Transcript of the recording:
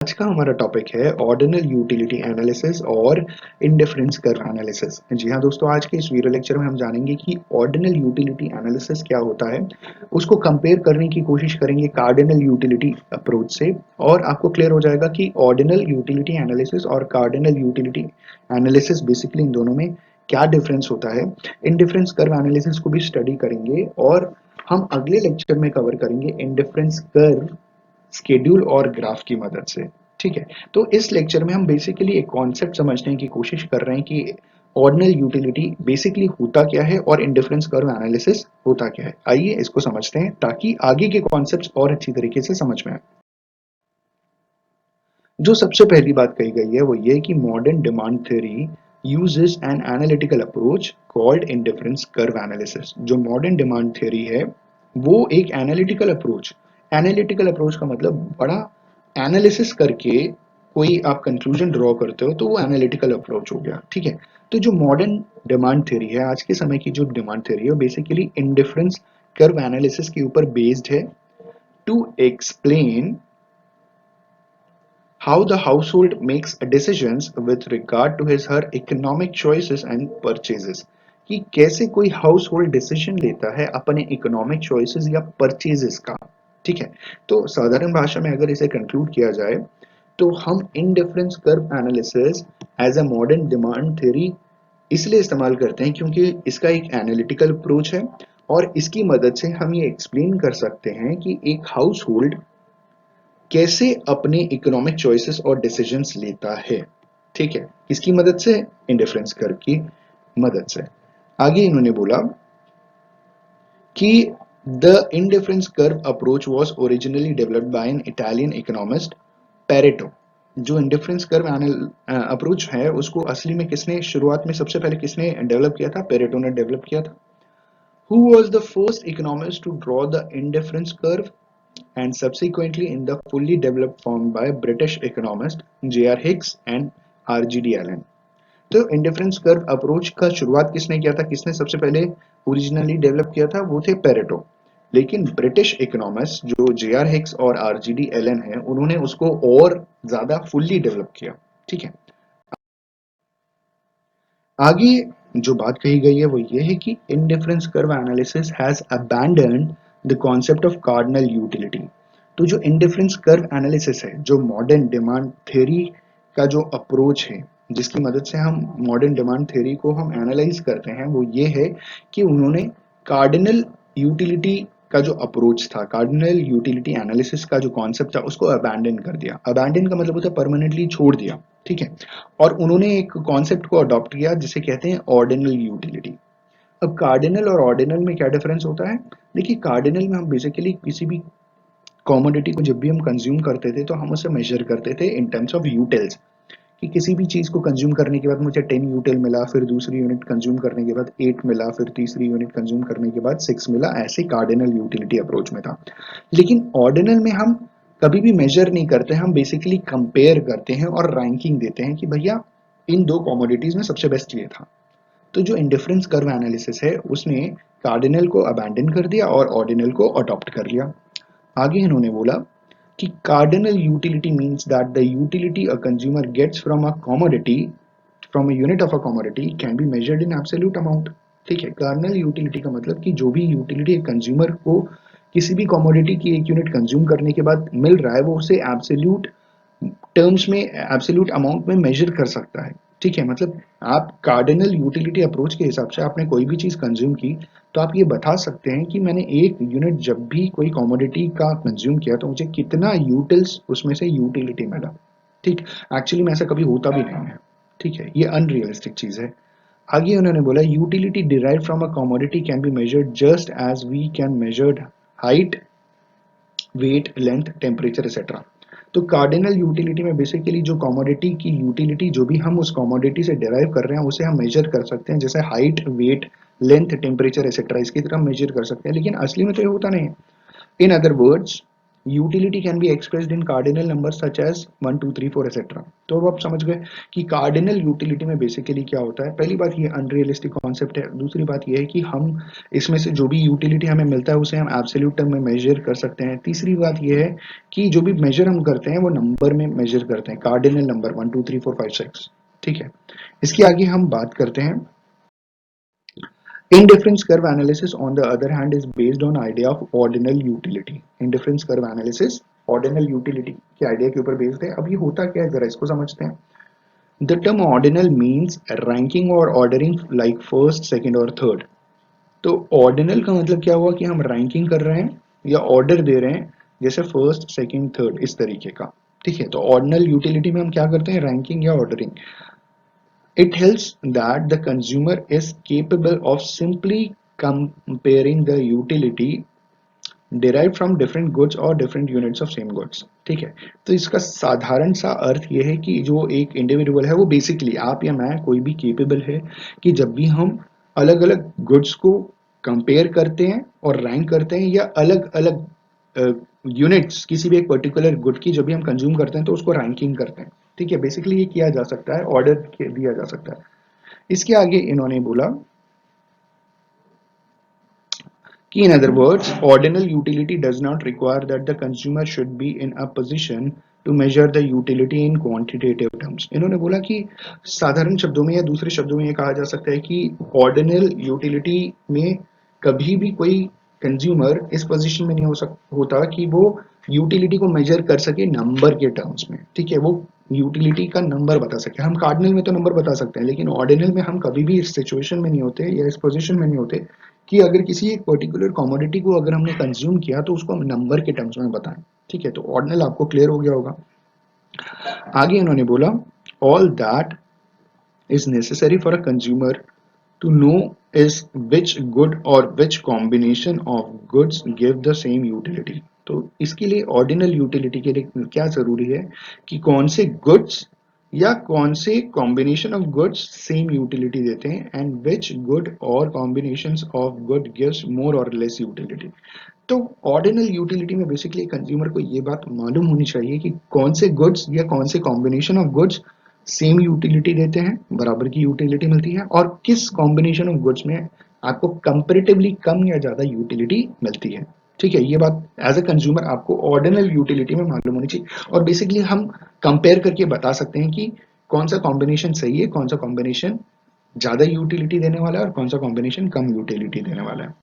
आज का हमारा टॉपिक है ऑर्डिनल यूटिलिटी एनालिसिस और इंडिफरेंस कर्व एनालिसिस। जी हाँ दोस्तों, आज के इस वीडियो लेक्चर में हम जानेंगे कि ऑर्डिनल यूटिलिटी एनालिसिस क्या होता है। उसको कंपेयर करने की कोशिश करेंगे कार्डिनल यूटिलिटी अप्रोच से और आपको क्लियर हो जाएगा कि ऑर्डिनल यूटिलिटी एनालिसिस और कार्डिनल यूटिलिटी एनालिसिस बेसिकली इन दोनों में क्या डिफरेंस होता है। इंडिफरेंस कर्व एनालिसिस को भी स्टडी करेंगे और हम अगले लेक्चर में कवर करेंगे इंडिफरेंस कर्व स्केड्यूल और ग्राफ की मदद से। ठीक है, तो इस लेक्चर में हम बेसिकली एक कॉन्सेप्ट समझने की कोशिश कर रहे हैं कि ऑर्डिनल यूटिलिटी बेसिकली होता क्या है और इंडिफरेंस कर्व एनालिसिस होता क्या है। आइए इसको समझते हैं ताकि आगे के कॉन्सेप्ट्स और अच्छी तरीके से समझ में आए। जो सबसे पहली बात कही गई है वो ये कि modern demand theory uses an analytical approach called indifference curve analysis। जो मॉडर्न डिमांड थ्योरी है वो एक एनालिटिकल अप्रोच का मतलब बड़ा एनालिसिस करके कोई आप कंक्लूजन ड्रॉ करते हो तो वो एनालिटिकल अप्रोच हो गया। ठीक है, तो जो मॉडर्न डिमांड थ्योरी है, आज के समय की जो डिमांड थ्योरी है, वो बेसिकली इंडिफरेंस कर्व एनालिसिस के ऊपर बेस्ड है to explain how the household makes decisions with regard to his her economic choices and purchases। कि कैसे कोई हाउस होल्ड डिसीजन लेता है अपने इकोनॉमिक चॉइसेस या परचेजेस का। ठीक है, तो साधारण भाषा में अगर इसे कंक्लूड किया जाए तो हम indifference curve analysis as a modern demand theory इसलिए इस्तेमाल करते हैं क्योंकि इसका एक एनालिटिकल अप्रोच है और इसकी मदद से हम ये एक्सप्लेन कर सकते हैं कि एक हाउस होल्ड कैसे अपने इकोनॉमिक चॉइसेस और डिसीजंस लेता है। ठीक है, किसकी मदद से? इंडिफरेंस कर्व की मदद से। आगे इन्होंने बोला कि the indifference curve approach was originally developed by an Italian economist Pareto. जो इंडिफरेंस कर्व अप्रोच है उसको असली में किसने शुरुआत में सबसे पहले किसने डेवलप किया था? पेरेटो ने डेवलप किया था। Who was the first economist to draw the indifference curve and subsequently in the fully developed form by British economist J.R. Hicks and R.G.D. Allen। तो इंडिफरेंस कर्व अप्रोच का शुरुआत किसने किया था, किसने सबसे पहले ओरिजिनली डेवलप किया था? वो थे पेरेटो। लेकिन ब्रिटिश इकोनॉमिस्ट जो जे आर हिक्स और आर जी डी एलन है उन्होंने उसको और ज्यादा फुल्ली डेवलप किया। ठीक है, आगे जो बात कही गई है वो ये है कि indifference curve analysis has abandoned the concept of cardinal utility. तो जो इंडिफरेंस कर्व एनालिसिस है, जो मॉडर्न डिमांड थ्योरी का जो अप्रोच है जिसकी मदद से हम मॉडर्न डिमांड थ्योरी को हम एनालाइज करते हैं, वो ये है कि उन्होंने कार्डिनल यूटिलिटी का जो अप्रोच था, कार्डिनल यूटिलिटी एनालिसिस का जो कॉन्सेप्ट था, उसको अबैंडन कर दिया। अबैंडन का मतलब होता है परमानेंटली छोड़ दिया। ठीक है, और उन्होंने एक कॉन्सेप्ट को अडॉप्ट किया जिसे कहते हैं ऑर्डिनल यूटिलिटी। अब कार्डिनल और ऑर्डिनल में क्या डिफरेंस होता है? देखिए, कार्डिनल में हम बेसिकली किसी भी कॉमोडिटी को जब भी हम कंज्यूम करते थे तो हम उसे मेजर करते थे इन टर्म्स ऑफ यूटिल्स। कि किसी भी चीज को कंज्यूम करने के बाद मुझे 10 यूटिल मिला, फिर दूसरी यूनिट कंज्यूम करने के बाद 8 मिला, फिर तीसरी यूनिट कंज्यूम करने के बाद 6 मिला, ऐसे कार्डिनल यूटिलिटी अप्रोच में था। लेकिन ऑर्डिनल में हम कभी भी मेजर नहीं करते, हम बेसिकली कंपेयर करते हैं और रैंकिंग देते हैं कि भैया इन दो कॉमोडिटीज में सबसे बेस्ट ये था। तो जो इंडिफरेंस कर्व एनालिसिस है उसने कार्डिनल को अबैंडन कर दिया और ऑर्डिनल को अडॉप्ट कर लिया। आगे इन्होंने बोला कि cardinal utility means that the utility a consumer gets from a unit of a commodity can be measured in absolute amount। ठीक है, कार्डिनल यूटिलिटी का मतलब कि जो भी यूटिलिटी कंज्यूमर को किसी भी कमोडिटी की एक यूनिट कंज्यूम करने के बाद मिल रहा है वो उसे एब्सोल्यूट टर्म्स में, एब्सोल्यूट अमाउंट में मेजर कर सकता है। ठीक है, मतलब आप कार्डिनल यूटिलिटी अप्रोच के हिसाब से आपने कोई भी चीज कंज्यूम की तो आप ये बता सकते हैं कि मैंने एक यूनिट जब भी कोई कमोडिटी का कंज्यूम किया तो मुझे कितना यूटिल्स उसमें से यूटिलिटी मिला। ठीक, एक्चुअली में ऐसा कभी होता भी नहीं है। ठीक है, ये अनरियलिस्टिक चीज है। आगे उन्होंने बोला utility derive from a commodity can be measured just as we can measured height, weight, length, temperature etcetera. तो कार्डिनल यूटिलिटी में बेसिकली जो कमोडिटी की यूटिलिटी जो भी हम उस कमोडिटी से डिराइव कर रहे हैं उसे हम मेजर कर सकते हैं, जैसे height, weight, length, temperature etcetera, इसकी तरह मेजर कर सकते हैं। लेकिन असली में तो ये होता नहीं है। In other words utility can be expressed in cardinal number such as 1 2 3 4 etcetera. तो अब आप समझ गए कि कार्डिनल यूटिलिटी में बेसिकली क्या होता है। पहली बात ये अनरियलिस्टिक कॉन्सेप्ट है। दूसरी बात ये है कि हम इसमें से जो भी यूटिलिटी हमें मिलता है उसे हम एब्सोल्यूट टर्म में मेजर कर सकते हैं। तीसरी बात ये है कि जो भी मेजर हम करते हैं वो नंबर में मेजर करते हैं, कार्डिनल नंबर 1 2 3 4 5 6। ठीक है, इसके आगे हम बात करते हैं। Indifference curve analysis, on the other hand, is based on idea of ordinal utility. Indifference curve analysis ordinal utility के आइडिया के ऊपर बेस्ड है। अब ये होता क्या है, जरा इसको समझते हैं। The term ordinal means ranking or ordering like first, second और third. तो ordinal का मतलब क्या हुआ कि हम रैंकिंग कर रहे हैं या ऑर्डर दे रहे हैं, जैसे फर्स्ट, सेकंड, थर्ड, इस तरीके का। ठीक है, तो ऑर्डिनल यूटिलिटी में हम क्या करते हैं, रैंकिंग या ordering. It helps that the consumer is capable of simply comparing the utility derived from different goods or different units of same goods। ठीक है, तो इसका साधारण सा अर्थ यह है कि जो एक इंडिविजुअल है वो बेसिकली आप या मैं कोई भी केपेबल है कि जब भी हम अलग अलग गुड्स को कंपेयर करते हैं और रैंक करते हैं या अलग अलग यूनिट्स किसी भी एक पर्टिकुलर गुड की जब भी हम कंज्यूम करते हैं तो उसको रैंकिंग करते हैं। ठीक है, बेसिकली ये किया जा सकता है, ऑर्डर दिया जा सकता है। इसके आगे इन्होंने बोला कि in other words, ordinal utility does not require that the consumer should be in a position to measure the utility in quantitative terms। इन्होंने बोला कि साधारण शब्दों में या दूसरे शब्दों में ये कहा जा सकता है कि ऑर्डिनल यूटिलिटी में कभी भी कोई कंज्यूमर इस पोजीशन में नहीं होता कि वो यूटिलिटी को मेजर कर सके नंबर के टर्म्स में। ठीक है, वो यूटिलिटी का नंबर बता सके। हम कार्डिनल में तो नंबर बता सकते हैं, लेकिन ऑर्डिनल में हम कभी भी इस सिचुएशन में नहीं होते या इस पोजीशन में नहीं होते कि अगर किसी एक पर्टिकुलर कमोडिटी को अगर हमने कंज्यूम किया तो उसको हम नंबर के टर्म्स में बताएं। ठीक है, तो ऑर्डिनल आपको क्लियर हो गया होगा। आगे इन्होंने बोला all that is necessary for a consumer to know is which good or which combination of goods give the same utility। तो इसके लिए ऑर्डिनल यूटिलिटी के लिए क्या जरूरी है कि कौन से गुड्स या कौन से combination of goods same utility देते हैं, एंड विच गुड और कॉम्बिनेशंस ऑफ गुड गिव्स मोर और लेस यूटिलिटी। तो ऑर्डिनल यूटिलिटी में बेसिकली कंज्यूमर को ये बात मालूम होनी चाहिए कि कौन से गुड्स या कौन से combination of goods same utility देते हैं, बराबर की यूटिलिटी मिलती है, और किस कॉम्बिनेशन ऑफ गुड्स में आपको कंपेरेटिवली कम या ज्यादा यूटिलिटी मिलती है। ठीक है, ये बात एज अ कंज्यूमर आपको ऑर्डिनल यूटिलिटी में मालूम होनी चाहिए, और बेसिकली हम कंपेयर करके बता सकते हैं कि कौन सा कॉम्बिनेशन सही है, कौन सा कॉम्बिनेशन ज्यादा यूटिलिटी देने वाला है और कौन सा कॉम्बिनेशन कम यूटिलिटी देने वाला है।